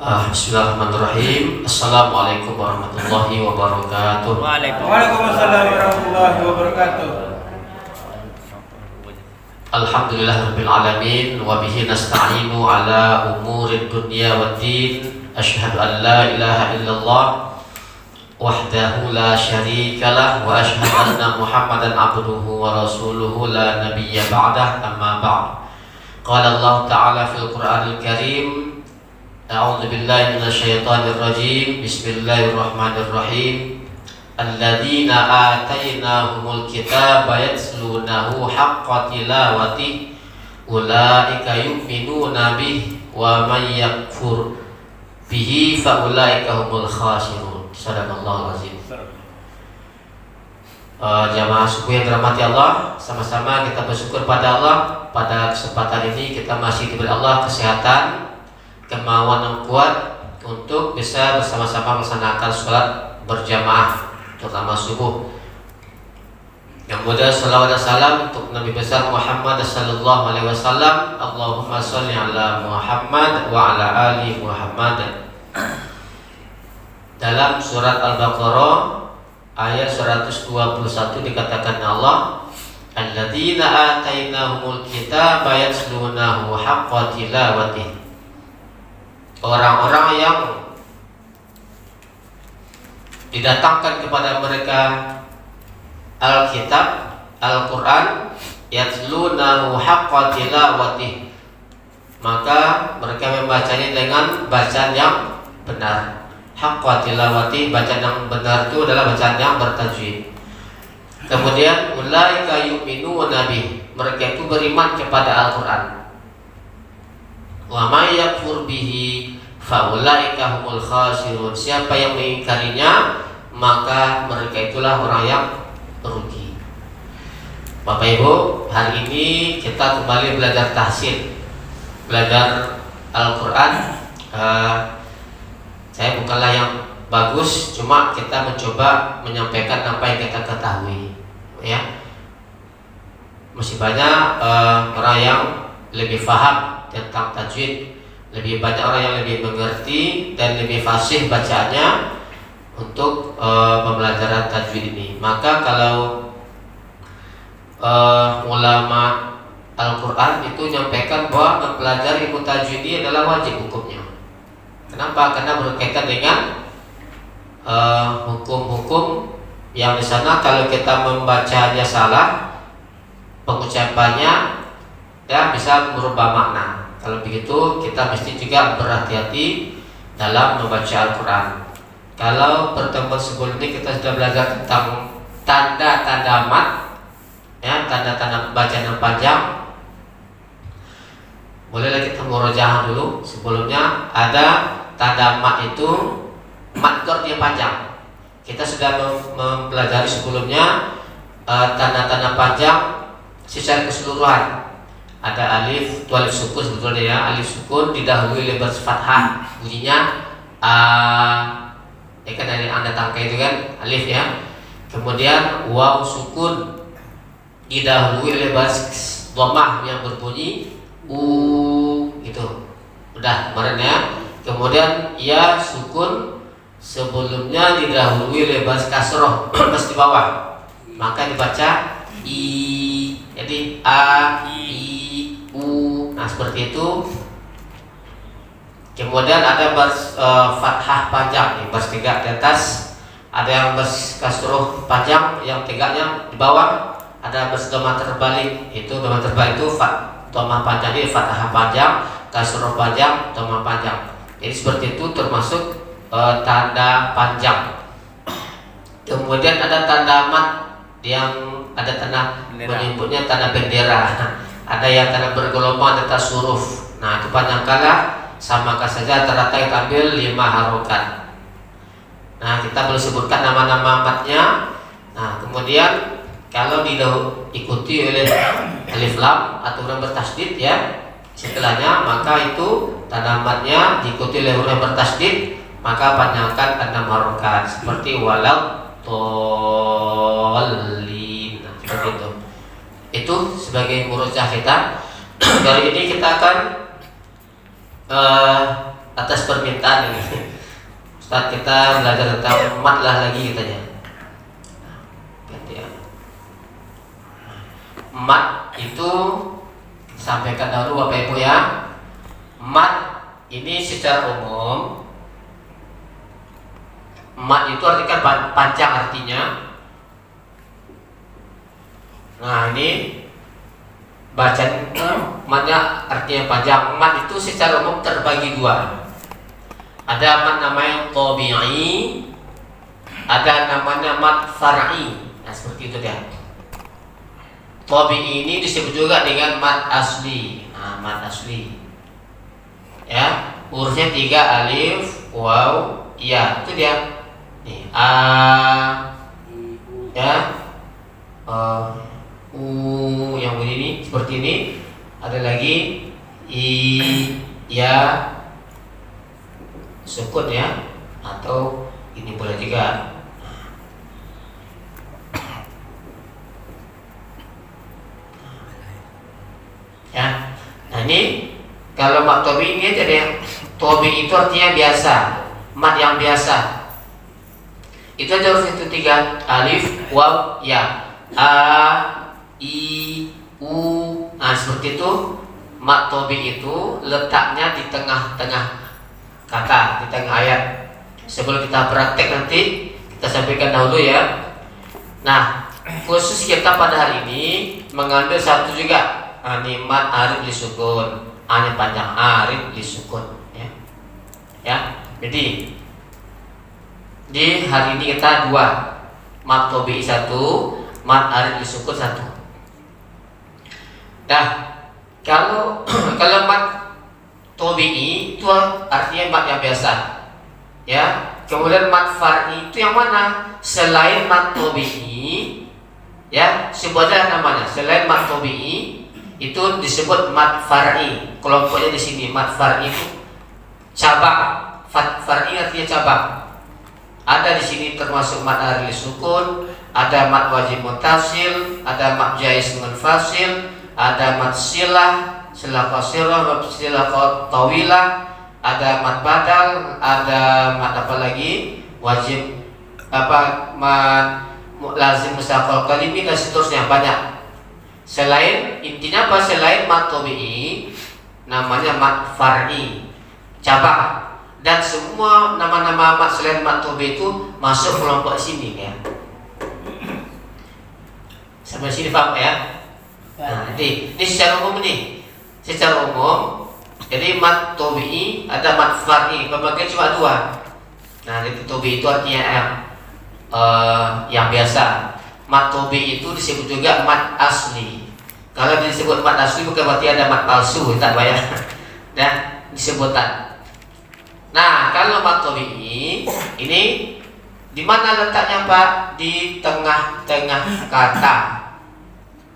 Bismillahirrahmanirrahim. Assalamualaikum warahmatullahi wabarakatuh. Waalaikumsalam warahmatullahi wabarakatuh. Alhamdulillahirabbil alamin wa bihi nasta'inu ala umurid dunya waddin. Asyhadu an la ilaha illallah wahdahu la syarikalah wa asyhadu anna Muhammadan abduhu wa rasuluhu la nabiyya ba'dah. Amma ba'd. Qala Allah ta'ala fil Qur'anil Karim, a'udzu billahi minasyaitonir rajim. Bismillahirrahmanirrahim. Alladzina atainahumul kitaba yatslunahu haqqa tilawati ulaika yu'minuna bihi wa man yakfur bihi fa ulaika humul khasirun. Sadaqallahul azim. Jamaah suku yang dirahmati Allah, sama-sama kita bersyukur pada Allah. Pada kesempatan ini kita masih diberi Allah kesehatan, kemauan yang kuat untuk bisa bersama-sama melaksanakan sholat berjamaah, terutama subuh. Kemudian salawat dan salam untuk Nabi besar Muhammad sallallahu alaihi wasallam. Allahumma sholli ala Muhammad wa ala ali Muhammad. Dalam surat Al-Baqarah ayat 121 dikatakan Allah, alladzina atainahumul kitaba yatslunahu haqqa tilawatihi. Orang-orang yang didatangkan kepada mereka Alkitab, Al-Quran, yatslunahu haqqa tilawatih, maka mereka membacanya dengan bacaan yang benar. Haqqa tilawatih, bacaan yang benar itu adalah bacaan yang bertajwid. Kemudian ulaika yu'minuna bih, mereka itu beriman kepada Al-Quran. Wa may yakfur bihi fa ulaika humul khasirun. Siapa yang mengingkarinya, maka mereka itulah orang yang rugi. Bapak Ibu, hari ini kita kembali belajar tahsin, belajar Al-Quran. Saya bukanlah yang bagus, cuma kita mencoba menyampaikan apa yang kita ketahui, ya. Masih banyak orang yang lebih paham tentang tajwid, lebih banyak orang yang lebih mengerti dan lebih fasih bacaannya untuk pembelajaran tajwid ini. Maka kalau ulama Al-Quran itu menyampaikan bahwa mempelajari ilmu tajwid ini adalah wajib hukumnya. Kenapa? Karena berkaitan dengan hukum-hukum yang di sana kalau kita membacanya salah, pengucapannya ya bisa merubah makna. Kalau begitu kita mesti juga berhati-hati dalam membaca Al-Quran. Kalau pertemuan sebelum ini kita sudah belajar tentang tanda-tanda mat, ya, tanda-tanda bacaan yang panjang. Bolehlah kita murojaah dulu. Sebelumnya ada tanda mat itu, mat itu artinya panjang. Kita sudah mempelajari sebelumnya tanda-tanda panjang secara keseluruhan. Ada alif, itu alif sukun sebetulnya ya. Alif sukun didahului oleh baris fathah, bunyinya a. Ya kan, dari anda tangka itu kan alif ya. Kemudian waw sukun didahului oleh baris dhammah yang berbunyi u, gitu. Udah kemarin ya. Kemudian ya sukun sebelumnya didahului oleh baris kasroh pas di bawah, maka dibaca i. Jadi a, i, u. Nah seperti itu. Kemudian ada baris fathah panjang, baris tegak di atas. Ada yang baris kasroh panjang, yang tegaknya di bawah. Ada baris dhamma terbalik. Itu dhamma terbalik itu dhamma panjang, jadi fathah panjang, kasroh panjang, dhamma panjang. Jadi seperti itu termasuk tanda panjang. Kemudian ada tanda mat yang ada tanda menyebutnya tanda bendera. Ada yang tanda bergelombang di atas huruf. Nah itu panjang kala, samakan saja rata-rata kita ambil 5 harokat. Nah kita belum sebutkan nama-nama matnya. Nah kemudian kalau diikuti oleh alif lam atau huruf bertasdid ya setelahnya, maka itu tanda matnya diikuti oleh huruf yang bertasdid, maka panjangkan 6 harokat seperti walau tolin. Nah, seperti itu. Itu sebagai murojaah kita. Kali ini kita akan atas permintaan ini. Ustaz, kita belajar tentang mat lah lagi katanya. Ganti ya. Mat itu sampaikan dahulu Bapak Ibu ya. Mat ini secara umum, mat itu artikan panjang artinya. Nah ini bacaan matnya artinya panjang. Mat itu secara umum terbagi dua. Ada mat namanya tabi'i, ada namanya mat far'i. Nah seperti itu dia. Tabi'i ini disebut juga dengan mat asli. Nah mat asli ya, hurufnya 3 alif, waw, ya, itu dia. Nih a ya, u yang begini seperti ini. Ada lagi i, ya, sukun ya, atau ini boleh juga. Ya, nah ini kalau mat tobi ini aja deh. Tobi itu artinya biasa, mat yang biasa. Itu aja huruf itu 3 alif, waw, ya, a, i, u. Nah seperti itu. Mat tobi itu letaknya di tengah-tengah kata, di tengah ayat. Sebelum kita praktek nanti kita sampaikan dahulu ya. Nah khusus kita pada hari ini mengambil satu juga, mat arif lisukun, hanya panjang arif lisukun ya. Ya, jadi di hari ini kita dua, mat tobi 1, mat arif lisukun 1. Nah kalau mat tobi'i itu artinya mat yang biasa ya. Kemudian mat far'i itu yang mana? Selain mat tobi'i ya, sebutnya namanya. Selain mat tobi'i itu disebut mat far'i. Kelompoknya di sini mat far'i itu cabang. Far'i artinya cabang. Ada di sini termasuk mat arif sukun, ada mat wajib mutasil, ada mat jaiz munfasil, ada mat silah, silah qasirah, mat silah tawilah, ada mat badal, ada mat apa lagi? Wajib apa, mat lazim mustaqal kalimi dan seterusnya, banyak. Selain, intinya apa? Selain mat tabi'i namanya mat far'i, cabang. Dan semua nama-nama mat selain mat tabi'i itu masuk kelompok sini ya. Sampai sini paham ya? Nah, ini secara umum nih. Secara umum, jadi mat tabi'i ada mat far'i, pembagian cuma 2. Nah, itu tabi'i itu artinya yang biasa. Mat tabi'i itu disebut juga mat asli. Kalau disebut mat asli bukan berarti ada mat palsu, tak bayar. Dan disebutan. Nah, kalau mat tabi'i ini di mana letaknya Pak? Di tengah-tengah kata.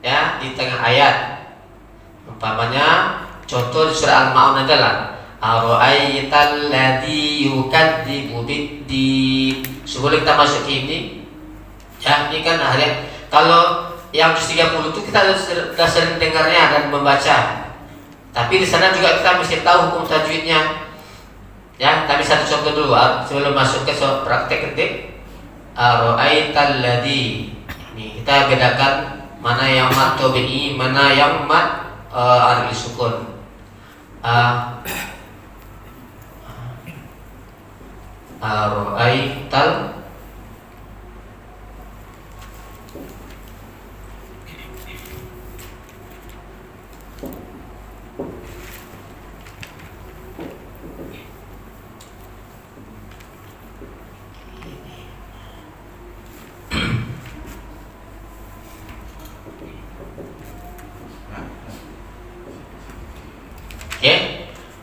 Ya, di tengah ayat. Umpamanya contoh di surah Al-Ma'un adalah ara'aital ladzi yukadzibu biddin. Sebelum kita masuk ke ini ya, ini kan ayat. Kalau yang 30 itu kita sudah sering dengarnya dan membaca. Tapi di sana juga kita mesti tahu hukum tajwidnya. Ya, tapi satu contoh dulu sebelum masuk ke praktek ketik. Ara'aital ladzi. Ini kita bedakan mana yang mat tabi'i, mana yang mat arif sukun. Ara'aital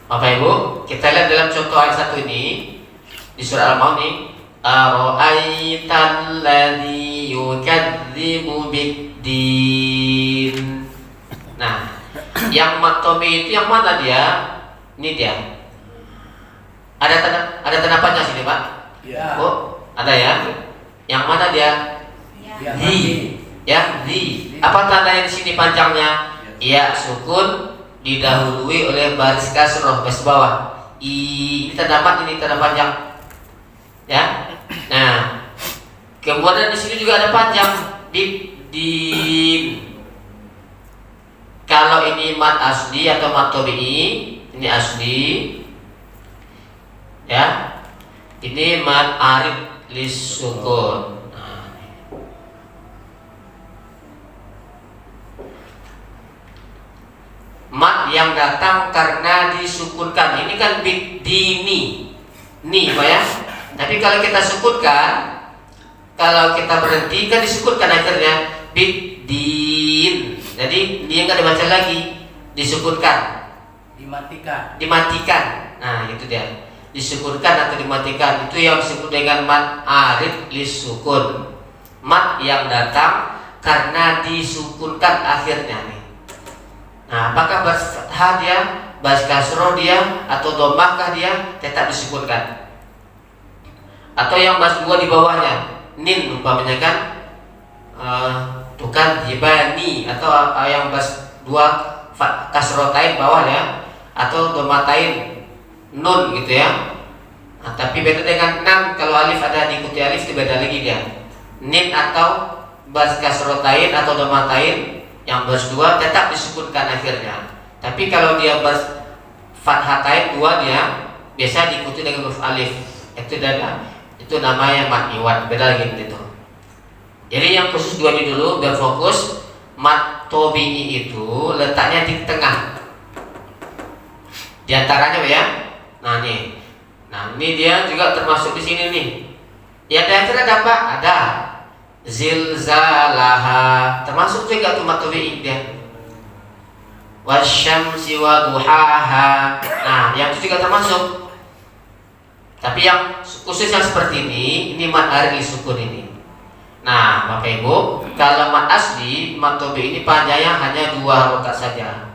Bapak Ibu, kita lihat dalam contoh ayat 1 ini di surah Al-Ma'un ini, ara'aital ladzi yukadzibu biddin. Nah, yang mat tabi'i itu yang mana dia? Ini dia. Ada tanda panjang sini, Pak? Ya. Oh, ada ya. Yang mana dia? Di. Ya, di. Apa tandanya di sini panjangnya? Ya, sukun didahului oleh baris kasroh, garis bawah. Ini tanda mat, ini tanda panjang. Ya. Nah, kemudian di sini juga ada panjang di kalau ini mat asli atau mat tabi'i, ini asli. Ya. Ini mat arid lis sukun. Mat yang datang karena disukunkan. Ini kan bidini, ni, Pak ya. Tapi kalau kita sukunkan, kalau kita berhenti kan disukunkan akhirnya bidin. Jadi dia nggak dibaca lagi, disukunkan. Dimatikan. Nah itu dia. Disukunkan atau dimatikan itu yang disebut dengan mat arid lis sukun. Mat yang datang karena disukunkan akhirnya nih. Nah, apakah baris fathah dia, baris kasroh dia, atau dhammah dia tetap disukunkan? Atau yang baris dua di bawahnya, nin umpamanya kan, tukan jibani, atau yang baris dua kasrotain bawah ya, atau dhammatain nun gitu ya. Nah, tapi beda dengan nan, kalau alif ada diikuti alif itu beda lagi dia. Nin atau baris kasrotain atau dhammatain yang baris dua tetap disukunkan akhirnya. Tapi kalau dia baris fathatain dua dia biasa diikuti dengan huruf alif. Itu namanya mat iwad, beda lagi itu. Jadi yang khusus dua ini dulu biar fokus. Mat tabi'i itu letaknya di tengah. Di antaranya ya. Nah ini dia juga termasuk di sini nih. Ya di akhirnya ada apa? Ada zilzalaha, termasuk juga tuh mat tabi'i dia. Wasyamsi wa duhaha. Nah, yang itu juga termasuk. Tapi yang khusus yang seperti ini mat arid lis sukun ini. Nah, Bapak Ibu, kalau mat asli, mat tabi'i ini panjangnya hanya 2 harokat saja.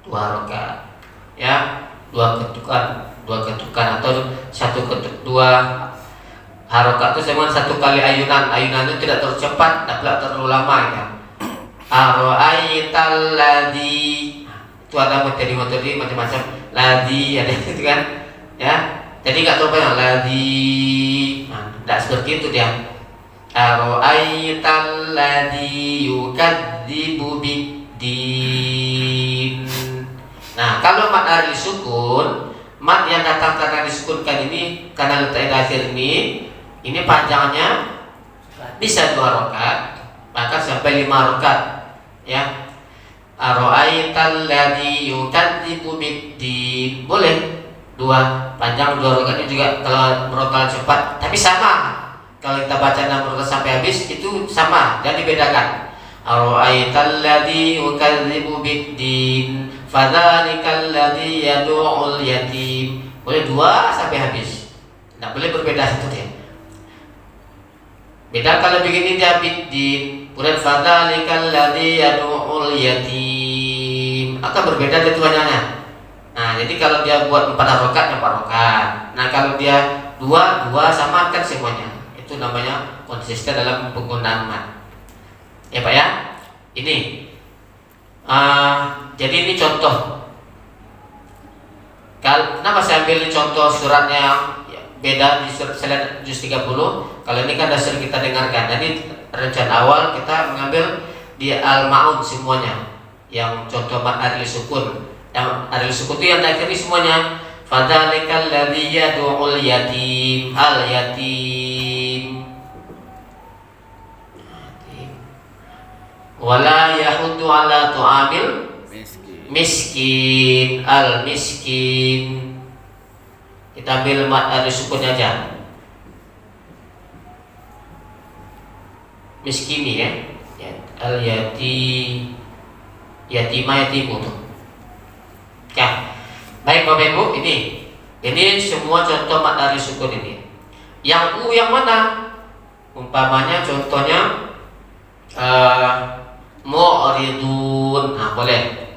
2 harokat. Ya, 2 ketukan atau 1 ketuk 2 harokat itu sama 1 kali ayunan. Ayunan itu tidak terlalu cepat, tidak terlalu lama ya. Ara'aital ladzi. Itu ada materi macam-macam. Ladzi ada itu kan. Ya. Jadi enggak terlalu banyak ladzi. Nah, tidak seperti itu dia. Ara'aital ladzi yukadzibu biddin. Nah, kalau mat arid lis sukun, mat yang datang karena disukunkan ini, karena letak di akhir ini panjangnya bisa 2 harokat, bahkan sampai 5 harokat ya. Ara'aital ladzi yukadzibu biddin, boleh 2 panjang 2 harokat ini juga kalau merotal cepat, tapi sama. Kalau kita baca 6 harokat sampai habis itu sama, jangan dibedakan. Ara'aital ladzi yukadzibu biddin fadzalikal ladzi yad'ul yatim. Boleh 2 sampai habis. Tidak boleh berbeda itu dia. Beda kalau begini dia biddin, kemudian fadzalikal ladzi yad'ul yatim. Akan berbeda dia tuannya. Nah, jadi kalau dia buat 4 harokat, 4 harokat. Nah, kalau dia 2 samakan semuanya. Itu namanya konsisten dalam penggunaan mat. Ya Pak ya. Ini jadi ini contoh. Kenapa saya ambil contoh suratnya yang beda di surat selain juz 30? Kalau ini kan sudah sering kita dengarkan. Jadi rencana awal kita mengambil di Al-Ma'un semuanya. Yang contoh mat arid lis sukun. Yang arid lis sukun itu yang terakhir ini semuanya. Fadzalikal ladzi yad'ul yatim, al-yatim. Wala yahuddu ala tu'amil miskin, al-miskin. Kita ambil mat arid sukun aja. Miskini ya. Al-yati, yatima, yatimu tuh. Ya. Baik Bapak Ibu, ini semua contoh mat arid sukun ini. Yang yang mana? Umpamanya contohnya mu'ridun. Nah, boleh.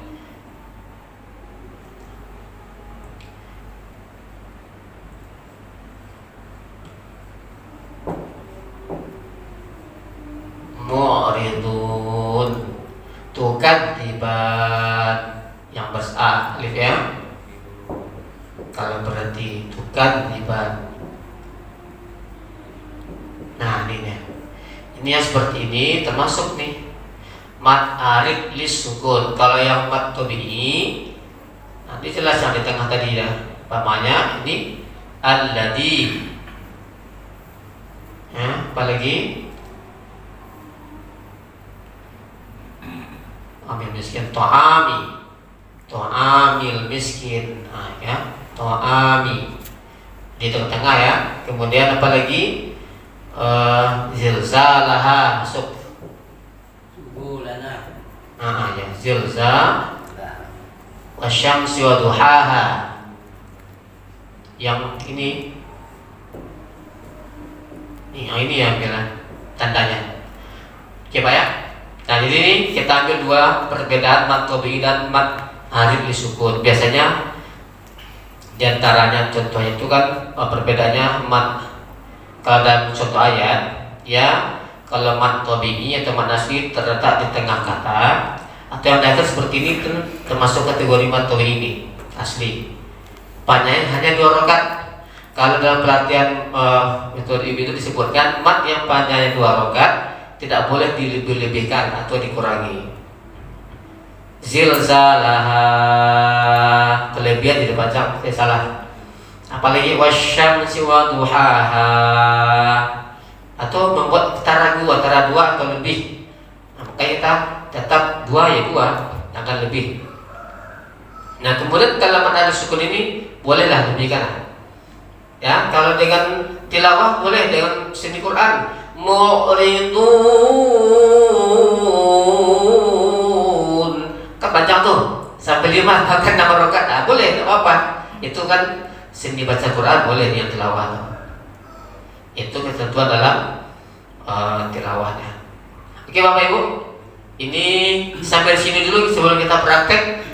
Mu'ridun. Tukadziban yang alif ya. tukadziban. Nah ini nih. Ini yang seperti ini termasuk nih mat arid lis sukun. Kalau yang mat tabi'i nanti jelas yang di tengah tadi ya. Umpamanya ini alladzi. Ya, apalagi amil miskin to'amil miskin. Nah, ya, to'ami di tengah-tengah ya. Kemudian apalagi zilzalaha masuk. Bulana. Ya, zilzal wasyamsi wa duhaha. Yang ini ini yang bilang tandanya. Coba ya. Nah, jadi ini kita ambil dua perbedaan mat tabi'i dan mat arid lisukun. Biasanya diantaranya contohnya itu kan perbedaannya mat kalau dalam suatu ayat ya, kalau mat tabi'i atau mat asli terletak di tengah kata atau yang datar seperti ini termasuk kategori mat tabi'i ini asli. Panjangnya hanya 2 rakaat. Kalau dalam pelatihan metode IB itu disebutkan mat yang panjangnya 2 rakaat tidak boleh dilebih-lebihkan atau dikurangi. Zilzalaha kelebihan tidak baca, salah. Apalagi wasyamsi wa duhaha atau membuat kita ragu antara 2 atau lebih. Nah, maka kita tetap 2 ya 2, jangan lebih. Nah, kemudian kalau mat arid sukun ini bolehlah lebihkan. Ya, kalau dengan tilawah boleh dengan seni Quran. Mu'ridun kan panjang tuh sampai 5 bahkan 6 rakaat. Nah, boleh, tidak apa-apa. Itu kan seni baca Quran boleh yang tilawah. Itu ketentuan dalam tilawahnya. Oke Bapak Ibu, ini sampai sini dulu sebelum kita praktek.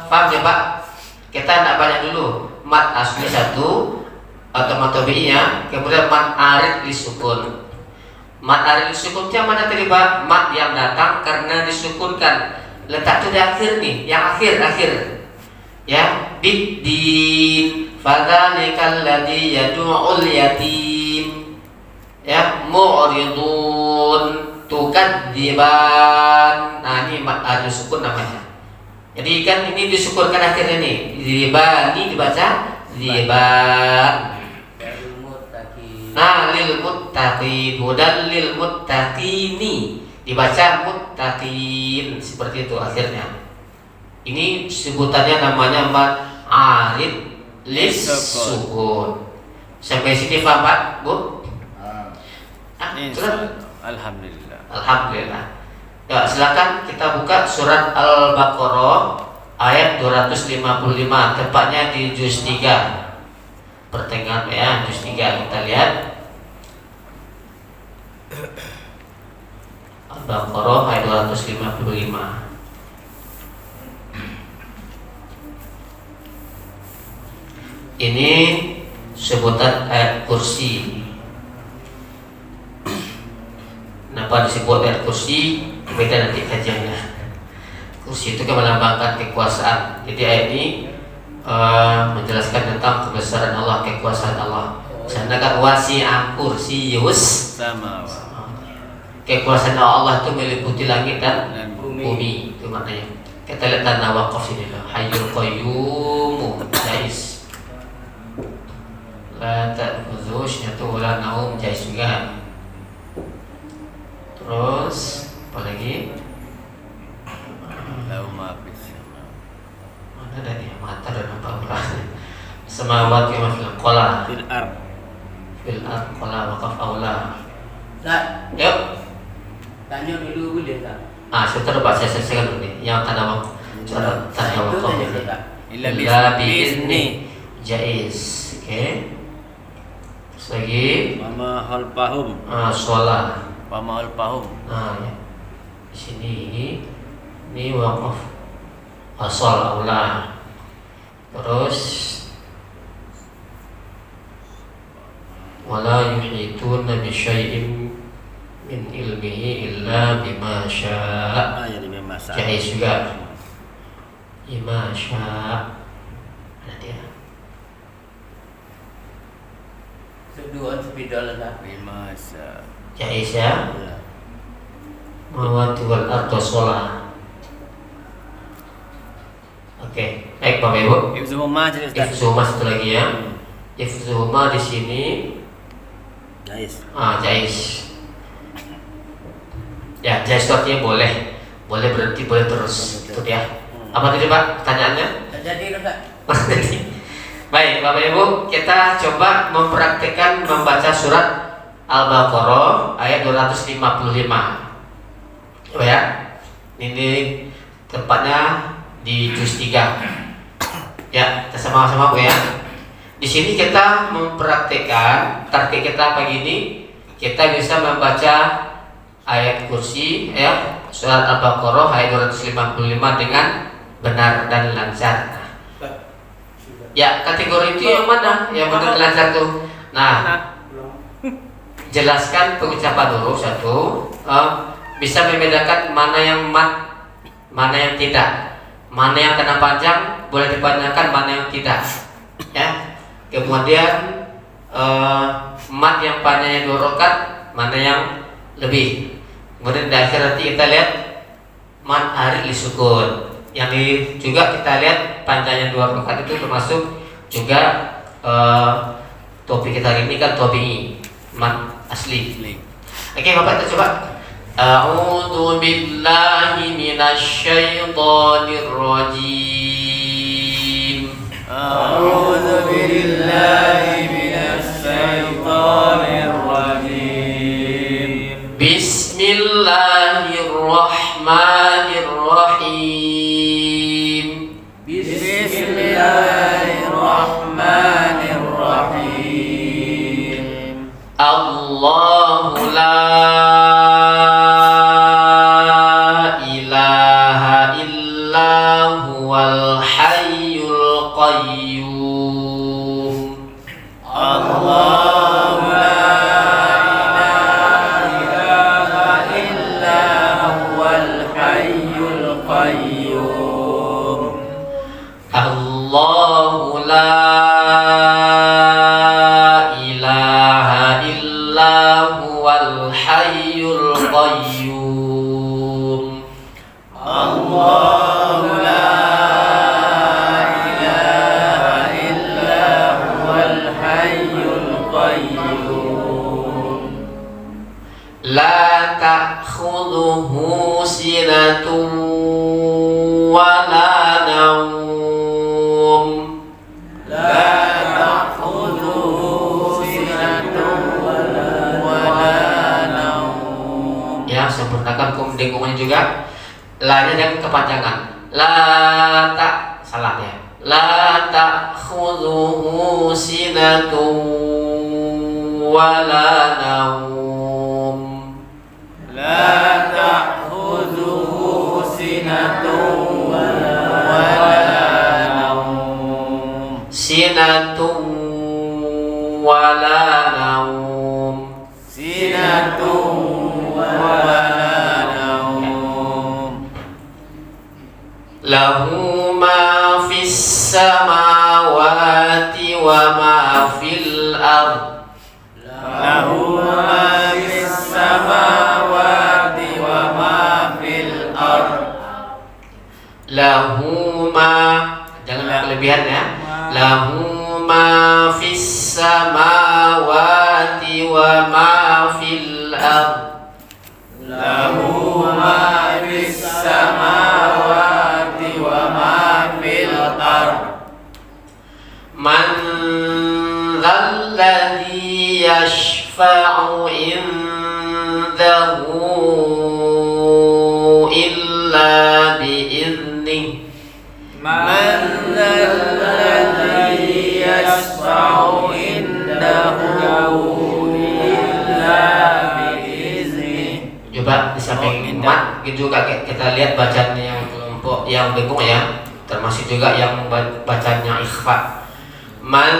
Paham ya Pak? Kita tidak banyak dulu. Mat asli 1 atau mat tabi'inya, kemudian mat arid disukun. Mat arid disukun itu yang mana tadi Pak? Mat yang datang karena disukunkan. Letak itu di akhir nih, yang akhir. Ya, biddin fadzalikal ladzi yad'ul yatim. Ya, mu'ridun tukadziban. Nah, ini mat arid disukun namanya. Jadi kan ini disukurkan akhirnya nih. Riba ini dibaca riba. Nah, lil muttaqin, hudan lil muttaqini dibaca muttaqin, seperti itu akhirnya. Ini sebutannya namanya mat arid lis sukun. Sampai sini paham Pak, Bu? Alhamdulillah. Alhamdulillah. Ya, silakan kita buka surat Al-Baqarah ayat 255, tepatnya di juz 3. Pertengahan ya, juz 3 kita lihat. Al-Baqarah ayat 255. Ini sebutan ayat kursi. Kenapa disebut ayat kursi? Beda nanti kajiannya. Kursi itu kan melambangkan kekuasaan. Jadi ayat ini menjelaskan tentang kebesaran Allah, kekuasaan Allah. Sana kan wasi'a kursiyus sama. Kekuasaan Allah itu meliputi langit dan bumi. Itu maknanya. Kita lihat tanda wakaf ini lah. Hayyul qayyum jais. La ta'khudhuhu sinatun wa la naum jais juga. Terus apalagi mana ada nih mata dan apa semawat yang fil qala fil ard qala waqaf aula. Nah, yuk tanya dulu boleh tak? Saya terbaca saya selesaikan dulu nih yang tanda wakaf. Tanda wakaf Illa biizni jaiz. Oke. Terus lagi Mama hal pahum. sholat. Mama hal pahum. Ya. Di sini ini waqaf asal aula. Terus wala yuhituna bi syai'in min ilmihi illa bima syaa. Jadi bima syaa. Jais juga. Bima syaa. Ada dia. Kedua spidol Ustaz. Bimasa. Jais ya. Mawati wal ardo sholah. Oke, baik Bapak Ibu. Hifzuhuma jadi Ustaz. Ifzuhuma satu lagi ya. Ifzuhuma di sini Jais. jais. Ya, jais itu artinya boleh. Boleh berhenti, boleh terus. Itu dia. Apa tadi Pak pertanyaannya? Jadi Ustaz. Baik, Bapak Ibu, kita coba mempraktikkan membaca surat Al-Baqarah ayat 255. Coba ya. Ini tempatnya di juz 3. Ya, kita sama-sama Bu ya. Di sini kita mempraktikkan target kita pagi ini, kita bisa membaca ayat kursi ya, surat Al-Baqarah ayat 255 dengan benar dan lancar. Ya, kategori itu yang mana? Yang benar lancar tuh. Nah, jelaskan pengucapan dulu satu. Bisa membedakan mana yang mat, mana yang tidak. Mana yang kena panjang boleh dipanjangkan, mana yang tidak. Ya. Kemudian mat yang panjangnya 2 rakaat, mana yang lebih. Kemudian di akhir nanti kita lihat mat arid li sukun. Yang juga kita lihat panjangnya 2 rakaat itu termasuk juga topik kita hari ini kan topik mat asli. Oke Bapak, kita coba. A'udzu billahi minasy syaithanir rajim. A'udzu billahi minasy syaithanir rajim. Bismillahirrahmanirrahim. Bismillahirrahmanirrahim. Allahu la ilaha illa huwal hayyul qayyum. Allahu la ilaha illa huwal hayyul qayyum. Allahu la ilaha illa huwal hayyul qayyum. Allahu la ilaha illa huwal hayyul qayyum. La ta'khudhuhu sinatun wa la nawm. La ta'khudhuhu sinatun wa la nawm. Ya, sempurnakan lingkungannya juga. La-nya jangan kepanjangan. La tak salah ya. La ta'khudhuhu sinatun wa la nawm. La ta'khudhuhu sinatun wa la nawm. Sinatun wa la nawm. Sinatun wa la nawm. Lahu ma fis samawati wa ma fil ard. Lahu ma fis samawati wa ma fil ard. Lahu ma, jangan kelebihan ya. Lahu ma fis samawati wa ma fil ard. Lahu ma fis samawati wa ma fil ard. Man dzalladzi yashfa'u indahu illa bi'idnih. Man dzalladzi yashfa'u indahu illa bi'iznih. Coba di samping mat gitu juga kita lihat bacaan yang kelompok yang bingung ya, termasuk juga yang bacanya ikhfa. Man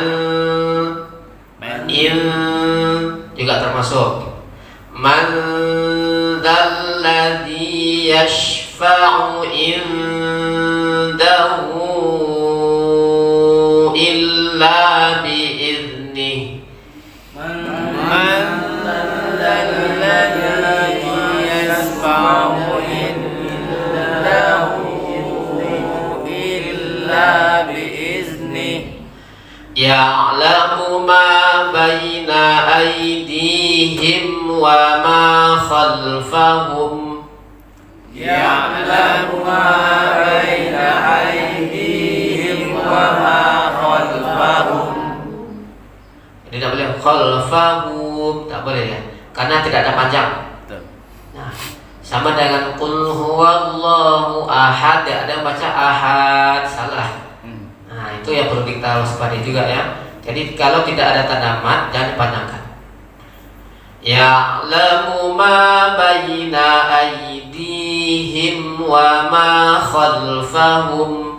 in juga termasuk. Man dzalladzi yashfa'u indahu illa bi'idnih. من ذا الذي يشفع عنده إلا بإذنه يعلم ما بين أيديهم وما خلفهم يعلم ما بين أيديهم وما خلفهم. Ini tidak boleh khalfahum, tak boleh ya, karena tidak ada panjang. Nah, sama dengan qul huwallahu ahad, ada yang baca ahad, salah. Nah, itu yang perlu kita waspadai juga ya. Jadi kalau tidak ada tanda mat, jangan dipanjangkan. Ya'lamu ma baina aydihim wa ma khalfahum.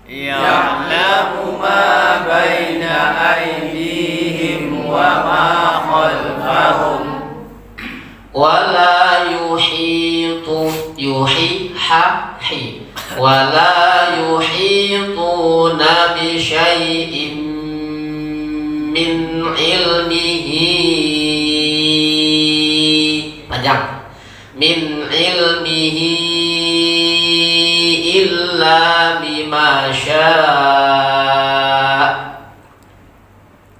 يعلم ما بين أيديهم وما خلفهم ولا يحيطون بشيء من علمه panjang min ilmihi illa bima syaa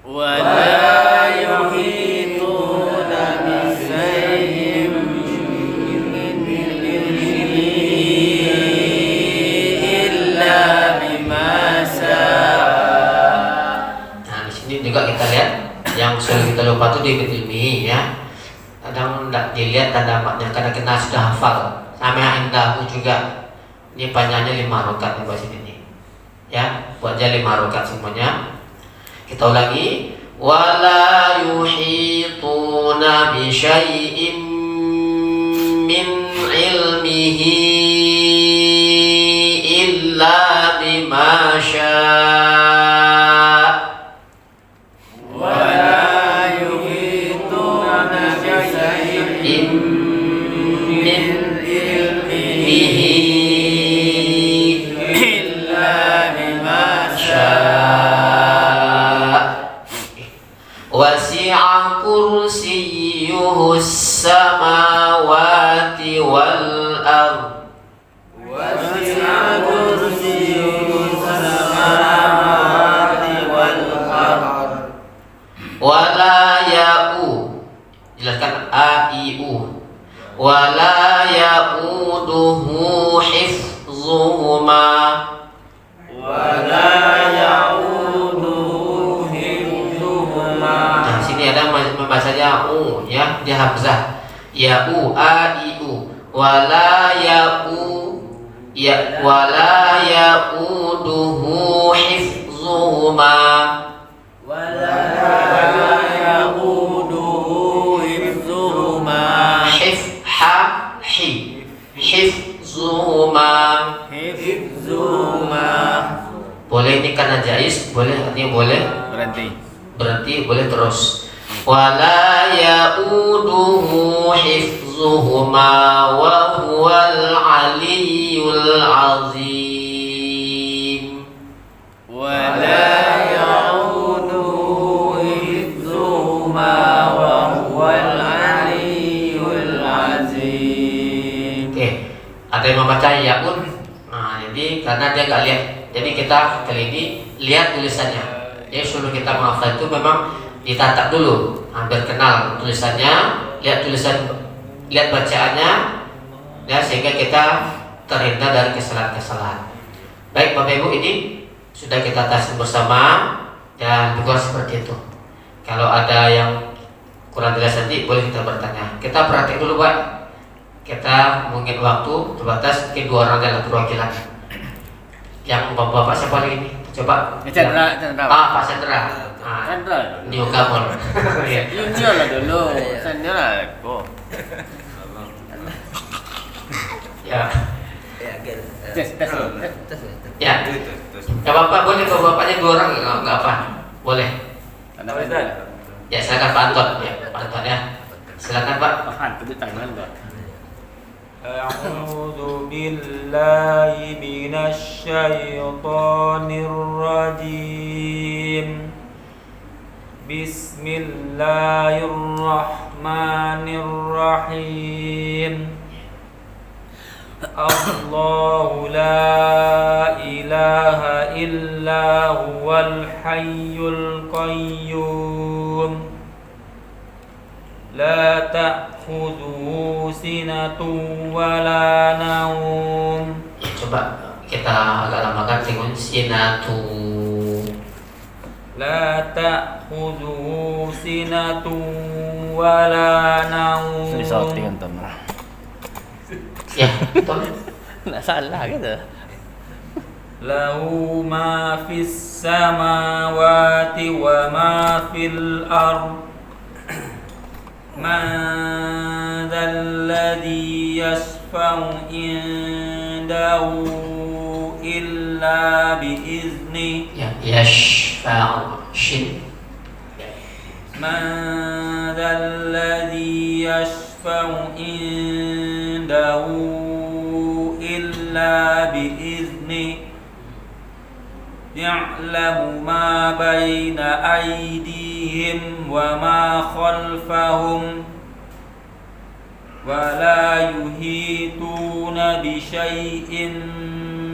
ولا يحيطون بشيء من علمه إلا بما شاء. Nah, di sini juga kita lihat yang sering kita lupa itu di ilmihi ya. Kadang tidak dilihat tanda maknya karena kita sudah hafal. Sama indahu juga. Ini panjangnya 5 rakaat di bawah sini. Ya, buat aja 5 rakaat semuanya. Kita ulangi. Wala yuhituna bi syai'in min ilmihi illa bima syaa. ولا يحيطون بشيء من علمه إلا بما شاء. Wasi'a kursiyyuhu as-samawati wal ardh وسع كرسيه السماوات والأرض wala ya'u, jelaskan a-i-u, wala ya'uduhu hifzuhuma. ولا يعوده حفظهما. Nah, sini ada membacanya u ya, dia hamzah. Ya-u, a-i-u, wala ya'u ya, wala ya'uduhu hifzuhuma. ولا يعوده حفظهما. Hifzuhuma. حفظهما. Boleh ini karena jais, boleh artinya boleh berhenti, boleh terus. Wala ya'uduhu hifzuhuma wa huwal aliyyul azim. ولا يعوده حفظهما وهو العلي العظيم. Oke, ada yang membaca ya'un. Nah, jadi karena dia nggak lihat, jadi kita kali ini lihat tulisannya. Jadi suruh kita menghafal itu memang ditata dulu, hampir kenal tulisannya, lihat tulisan, lihat bacaannya, ya sehingga kita terhindar dari kesalahan-kesalahan. Baik Bapak Ibu, ini sudah kita tes bersama dan juga seperti itu. Kalau ada yang kurang jelas nanti boleh kita bertanya. Kita praktik dulu Pak. Kita mungkin waktu terbatas, mungkin 2 orang dalam perwakilan. Yang bapak siapa lagi ini? Coba. Chandra. Pak Chandra. Nah, Chandra. newcomer. Iya. Junior lah dulu. Senior lah kok. Ya. Tes. Ya. Ya Bapak boleh, kalau bapaknya 2 orang nggak apa. Boleh. Ya silakan Pak Anton. Ya, Pak Anton ya. Silakan Pak. أعوذ بالله من الشيطان الرجيم Bismillahirrahmanirrahim. Allahu la ilaha illa huwal hayyul qayyum. La ta'khudhuhu sinatun wa la naum. Ya, coba kita agak lamakan dengan sinatu. La ta'khudhuhu sinatun wa la naum. Sudah sorting antum. Ya, betul. Nak salah kata. Lahu ma fis samawati wa ma fil ard. Man dzalladzi yashfa'u indahu illa biizni. Ya, yashfa'u shin. Man dzalladzi yashfa'u indahu illa biizni. Ya'lamu ma baina aydihim wa ma khalfahum wa la yuhituna bi syai'in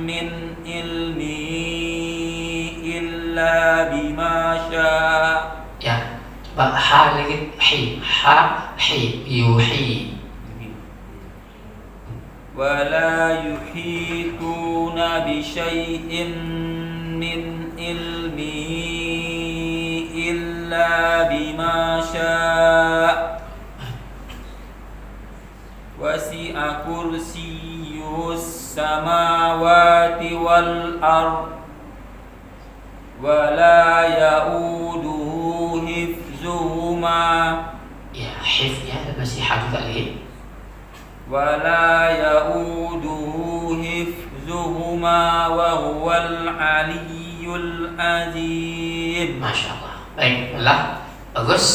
min ilmihi illa bima syaa. Ya, coba ha lagi hi yuhi. Wa la yuhituna bi syai'in min ilmihi illa bima syaa. Wasi'a kursiyyus samawati wal ard wa la ya'uduhu hifzuhuma. Ya, hif ya, masih ha juga lagi. Wa la ya'uduhu hifzuhuma wa huwal aliyyul azim. Masya Allah. Baiklah, bagus.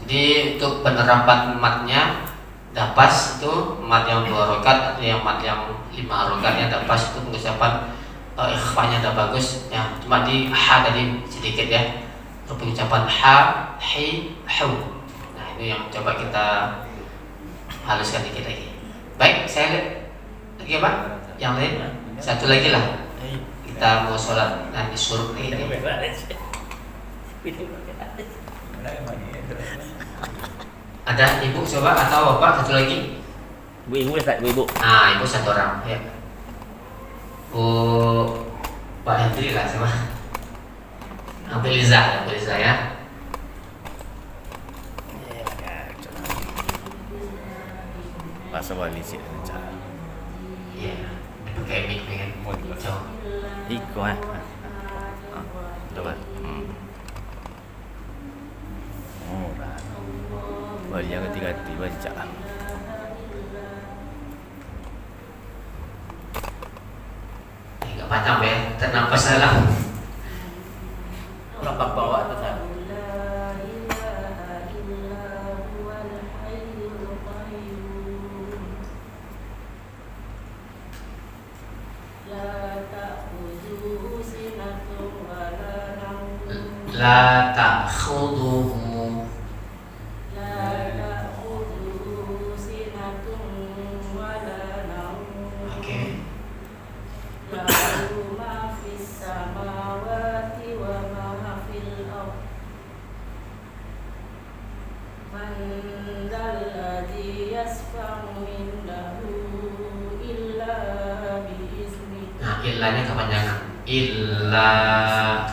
Jadi untuk penerapan matnya dah pas, itu mat yang 2 rakaat atau yang mat yang 5 rakaatnya dah pas, itu pengucapan ikhfanya dah bagus. Ya, cuma di ha tadi sedikit ya. Untuk pengucapan ha, hi, hu. Nah, itu yang coba kita haluskan dikit lagi. Baik, saya lihat lagi apa? Yang lain? Satu lagi lah. Kita mau sholat nanti suruh ini. Ada ibu coba atau bapak satu lagi? Ibu Ustaz, ibu. Nah, ibu satu orang ya. Bu Pak Hendri lah sama. Ambil Liza ya. Pasal wali sih cara. Iya. Pakai mic pengen mau jauh. Iko Coba. Oh, dah. Wali yang ketiga baca. Enggak panjang ya. Ternapas salah. Nampak bawa tu saya. La ta'khudhuhu Oke. Nah, illanya kepanjangan. Illa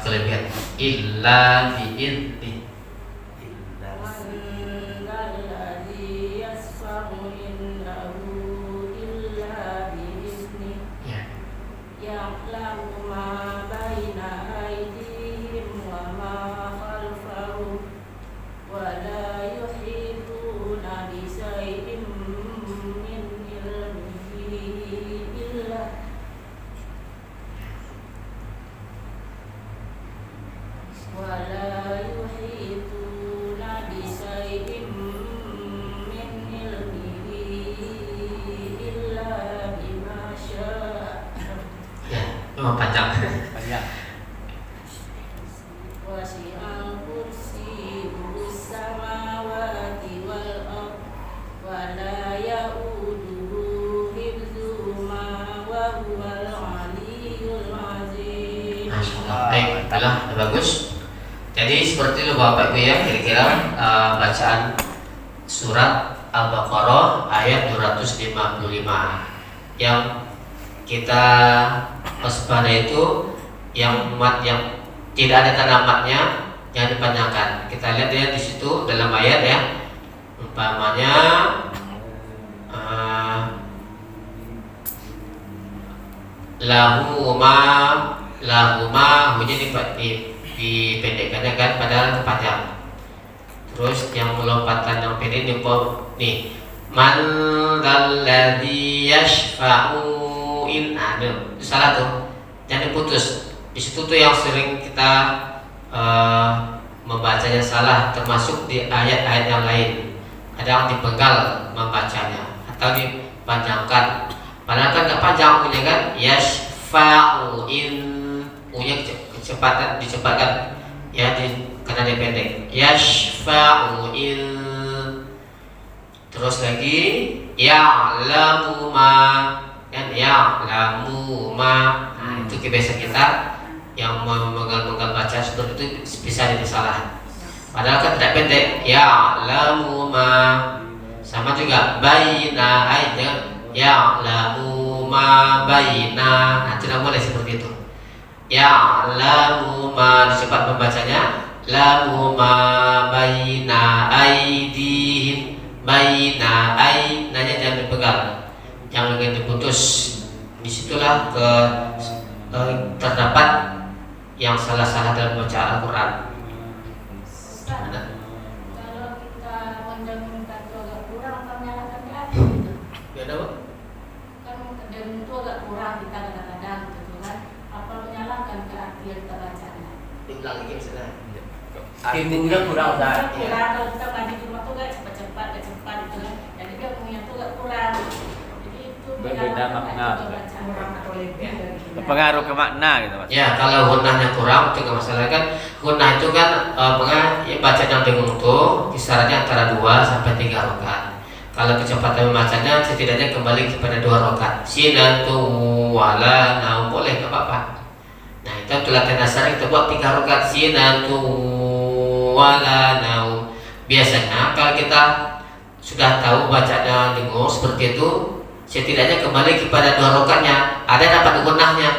kelebihan. Illa bi'izni. Ya. Ya, memang panjang. Panjang. Jadi seperti itu Bapak Ibu ya, kira-kira bacaan surat Al-Baqarah ayat 255. Yang kita waspada itu yang mat yang tidak ada tanda matnya yang dipanjangkan. Kita lihat ya di situ dalam ayat ya. Umpamanya lahuma hunya dipendekkannya kan padahal panjang. Terus yang lompatan yang pendek nih man dalladzi yashfa'u in ada salah tuh, jangan diputus. Di situ tuh yang sering kita membacanya salah, termasuk di ayat-ayat yang lain. Ada yang dipenggal membacanya atau dipanjangkan. Padahal kan nggak panjang punya kan, yashfa'u in punya kecepatan dicepatkan ya karena dia pendek. Yashfa'u in. Terus lagi ya'lamu ma kan ya'lamu ma. Nah, itu kebiasaan kita yang menggal-menggal baca seperti itu bisa jadi salah. Padahal kan tidak pendek. Ya'lamu ma. Sama juga baina ayat ya'lamu ma baina. Nah, tidak boleh seperti itu. Ya'lamu ma cepat membacanya. Lamu ma baina aidihim. Baina ainanya jangan dipegang, jangan diputus. Disitulah terdapat yang salah-salah dalam bacaan Al-Quran. Kalau kita mendengarkan itu agak kurang, apa menyalahkan dia? Beda apa? Kan dan itu agak kurang kita kadang-kadang gitu kan. Apa menyalahkan ke arti yang kita bacanya? Diulang lagi misalnya. Artinya kurang Ustaz. Kurang kalau kita ngaji di rumah tuh gak cepat-cepat gitu kan. Jadi dia punya tuh agak kurang. Jadi itu Berbeda makna. kurang atau lebih dari kita. Berpengaruh ke makna gitu Mas. Ya, kalau gunnahnya kurang itu nggak masalah kan. Gunnah itu kan ya, bacaan yang dengung tuh kisarannya antara 2 sampai 3 rakaat. Kalau kecepatan membacanya setidaknya kembali kepada 2 rakaat. Sinatu wala naum boleh nggak apa-apa. Nah, itu untuk latihan dasar kita buat 3 rakaat sinatu wala naum. Biasanya kalau kita sudah tahu bacanya dengung seperti itu, setidaknya kembali kepada 2 rakaatnya. Ada dapat gunnahnya.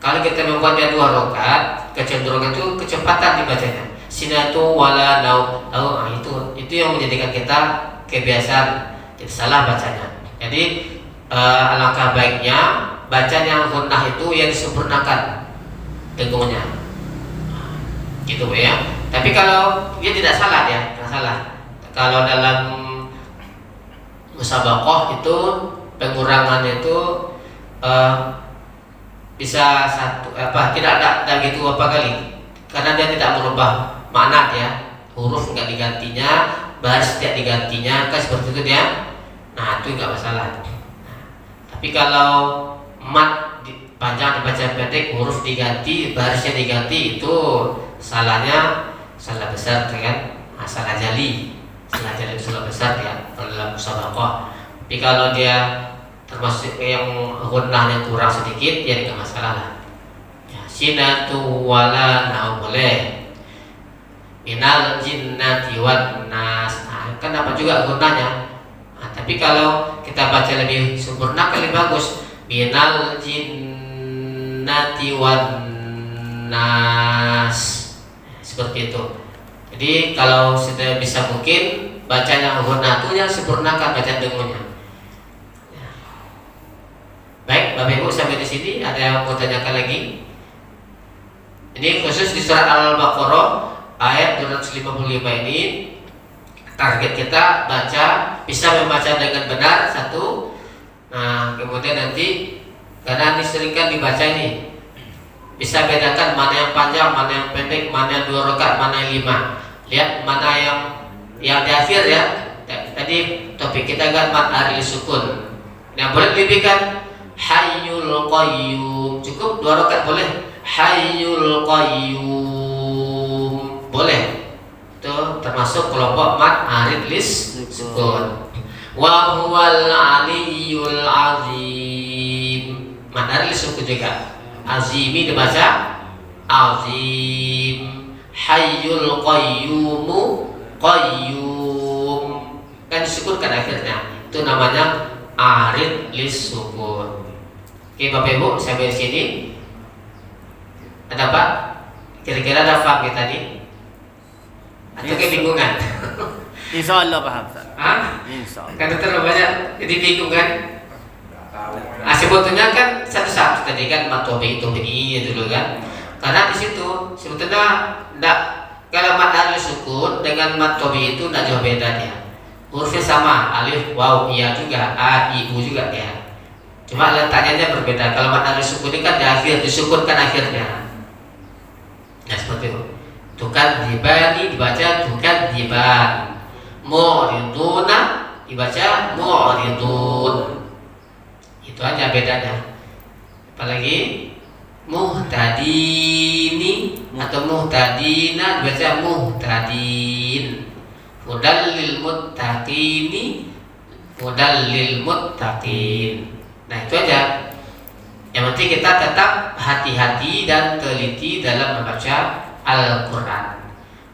Kalau kita membuatnya 2 rakaat, kecenderungan itu kecepatan dibacanya. Sinatu wala naum. Itu yang menjadikan kita kebiasaan jadi salah bacanya. Jadi alangkah baiknya bacaan yang gunnah itu yang disempurnakan dengungnya. Gitu ya. Tapi kalau dia tidak salah ya, tidak salah. Kalau dalam musabaqah itu pengurangannya itu bisa tidak ada gitu kali, karena dia tidak merubah makna ya, huruf nggak digantinya, baris tidak digantinya, kan seperti itu dia. Nah itu nggak masalah. Tapi kalau mat panjang dibaca pendek, huruf diganti, barisnya diganti, itu salahnya salah besar kan, salah jali itu salah besar ya dalam musabaqah. Tapi kalau dia termasuk yang gunnahnya kurang sedikit, ya tidak masalah lah. Ya, sinatu wala naum boleh. Minal jinnati wan nas. Nah, kan dapat juga gunnahnya. Nah, tapi kalau kita baca lebih sempurna lebih bagus. Minal jinnati wan nas. Seperti itu. Jadi kalau sudah bisa mungkin bacanya gunnah itu yang sempurnakan bacaan dengungnya. Baik, Bapak Ibu sampai di sini ada yang mau tanyakan lagi? Ini khusus di surat Al-Baqarah ayat 255 ini target kita baca bisa membaca dengan benar satu. Nah, kemudian nanti karena ini sering kan dibaca ini bisa bedakan mana yang panjang, mana yang pendek, mana yang 2 rakaat, mana yang 5. Lihat mana yang di akhir ya. Tadi topik kita kan mat ari sukun. Yang boleh dilebihkan Hayyul Qayyum, cukup 2 rakaat boleh. Hayyul Qayyum boleh. Itu termasuk kelompok mat arid lis sukun. Wa huwal aliyyul azim. Mat arid lis sukun juga. Azimi dibaca azim. Hayyul qayyumu qayyum. Kan disukunkan akhirnya. Itu namanya arid lis sukun. Oke Bapak Ibu, sampai sini ada apa? Kira-kira ada paham kita tadi? Atau kebingungan? Insya Allah paham Ustaz. Hah? Insya Allah. Karena terlalu banyak jadi bingung kan? Sebetulnya kan satu-satu tadi kan matobi itu begini dulu kan? Karena di situ sebetulnya enggak, kalau mat alif sukun dengan matobi itu enggak jauh beda dia. Hurufnya sama, alif, waw, iya juga, a, i, u juga dia. Cuma letaknya berbeda. Kalau mat alif sukun ini kan di akhir, disukunkan akhirnya. Nah seperti itu. Tukan dibani dibaca tukan diban. Mu'riduna dibaca mu'ridun. Itu aja bedanya. Apalagi muhtadini atau muhtadina dibaca muhtadin. Hudallil muttaqini, hudallil muttaqin. Nah itu aja. Yang penting kita tetap hati-hati dan teliti dalam membaca Al-Quran.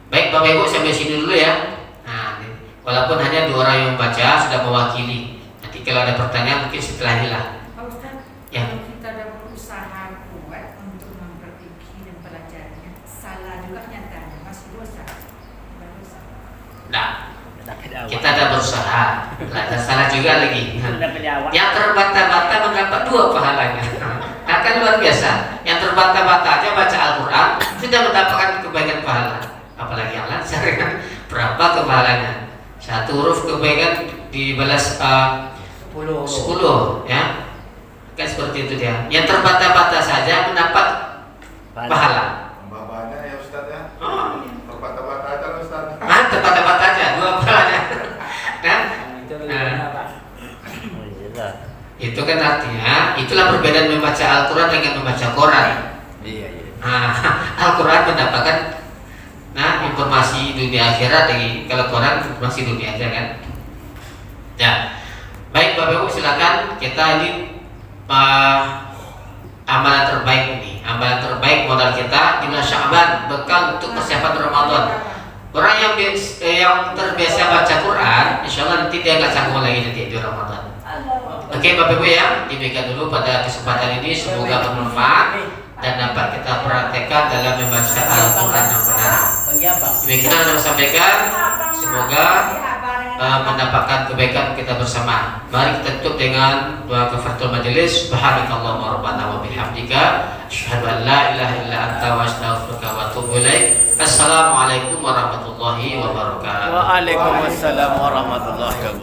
Baik Bapak Ibu, sampai sini dulu ya. Nah, walaupun hanya 2 orang yang membaca sudah mewakili. Nanti kalau ada pertanyaan mungkin setelah ini lah. Pak Ustaz, Ya. kalau kita ada berusaha kuat untuk memperbaiki dan belajarnya, salah juga nyatanya, masih dosa. Bukan dosa. Nah, kita ada berusaha. Belajar salah juga lagi. Yang terbata-bata mendapat 2 pahalanya. Nah, kan luar biasa. Yang terbata-bata aja baca Al-Quran sudah mendapatkan kebaikan pahala. Apalagi yang lancar kan, berapa kepahalanya? 1 huruf kebaikan dibalas 10 ya. Kan seperti itu dia. Yang terbata-bata saja mendapat pahala. Babanya ya Ustaz ya. Oh. Terbata-bata aja loh Ustaz. Terbata-bata aja 2 pahalanya. Nah, itu kan artinya itulah perbedaan membaca Al-Quran dengan membaca Quran. Iya, iya. Nah, Al-Quran mendapatkan informasi dunia akhirat, kalau Quran informasi dunia aja kan. Ya, baik Bapak Ibu silakan kita ini amalan terbaik ini, amalan terbaik modal kita di bulan Sya'ban, bekal untuk persiapan Ramadan. Orang yang terbiasa baca Quran, insya Allah nanti dia nggak canggung lagi nanti di Ramadan. Oke Bapak Ibu ya, demikian dulu pada kesempatan ini, semoga bermanfaat dan dapat kita praktekkan dalam membaca Al-Quran yang benar. Demikian yang saya sampaikan, semoga mendapatkan kebaikan kita bersama. Mari kita tutup dengan doa kafaratul majelis. Subhanakallahumma rabbana wa bihamdika asyhadu an la ilaha illa anta wa astaghfiruka wa atubu ilaik. Assalamualaikum warahmatullahi wabarakatuh. Waalaikumsalam warahmatullahi wabarakatuh.